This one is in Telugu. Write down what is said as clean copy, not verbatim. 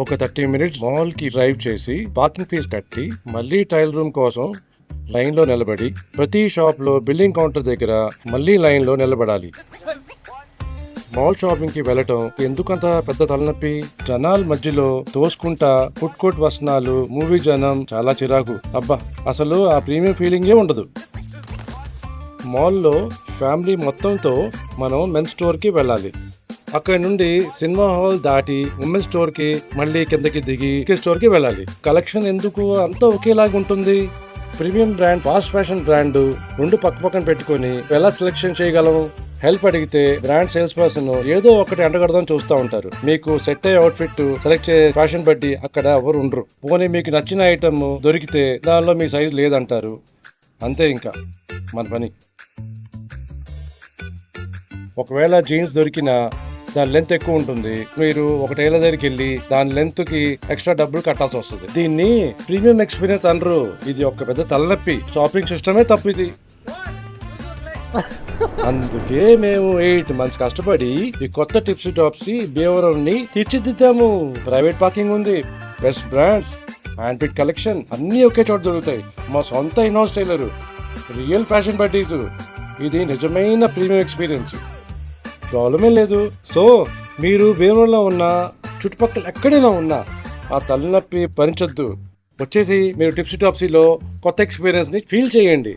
ఒక 30 మినిట్స్ మాల్ కి డ్రైవ్ చేసి పార్కింగ్ ఫీజు కట్టి మళ్ళీ ట్రయల్ రూమ్ కోసం లైన్ లో నిలబడి ప్రతి షాప్ లో బిల్లింగ్ కౌంటర్ దగ్గర మళ్ళీ లైన్ లో నిలబడాలి. మాల్ షాపింగ్ కి వెళ్ళటం ఎందుకంత పెద్ద తలనొప్పి? జనాల మధ్యలో తోసుకుంటా ఫుడ్ కోర్ట్ వసనాలు, మూవీ జనం, చాలా చిరాకు. అబ్బా, అసలు ఆ ప్రీమియం ఫీలింగే ఉండదు. మాల్లో ఫ్యామిలీ మొత్తంతో మనం మెన్స్ స్టోర్ కి వెళ్ళాలి. అక్కడి నుండి సినిమా హాల్ దాటి ఉమెన్ స్టోర్ కి మళ్ళీ కిందకి దిగి స్టోర్ కి వెళ్ళాలి. కలెక్షన్ ఎందుకు అంతా ఒకేలాగా ఉంటుంది? Premium brand, fast fashion brand రెండు పక్కన పెట్టుకొని ఎలా సెలెక్షన్ చేయగలం? హెల్ప్ అడిగితే బ్రాండ్ సేల్స్ పర్సన్ ఏదో ఒకటి అంటగడదాం చూస్తూ ఉంటారు. మీకు సెట్ అయ్యే అవుట్ఫిట్ సెలెక్ట్ చేసే ఫ్యాషన్ బట్టి అక్కడ ఎవరు ఉండరు. పోనీ మీకు నచ్చిన ఐటమ్ దొరికితే దానిలో మీ సైజ్ లేదంటారు. అంతే ఇంకా మన పని. ఒకవేళ జీన్స్ దొరికినా దాని లెంత్ ఎక్కువ ఉంటుంది. మీరు ఒక టైలర్ దగ్గరికి వెళ్ళి దాని లెంత్ కి ఎక్స్ట్రా డబ్బులు కట్టాల్సి వస్తుంది. దీన్ని ప్రీమియం ఎక్స్పీరియన్స్ అనరు. ఇది ఒక పెద్ద తలనొప్పి. షాపింగ్ సిస్టమే తప్పు ఇది. అందుకే మేము 8 months కష్టపడి ఈ కొత్త టిప్సీ టాప్సీ భీమవరం ని తీర్చిదిద్దాము. ప్రైవేట్ పార్కింగ్ ఉంది, best brands, hand pick collection అన్ని ఒకే చోట దొరుకుతాయి. మా సొంత in house tailor, real fashion buddies. ఇది నిజమైన ప్రీమియం ఎక్స్పీరియన్స్. ప్రాబ్లమే లేదు. సో మీరు భీమవరంలో ఉన్న చుట్టుపక్కల ఎక్కడైనా ఉన్నా ఆ తలనొప్పి భరించొద్దు. వచ్చేసి మీరు టిప్సీ టాప్సీలో కొత్త ఎక్స్పీరియన్స్ ని ఫీల్ చేయండి.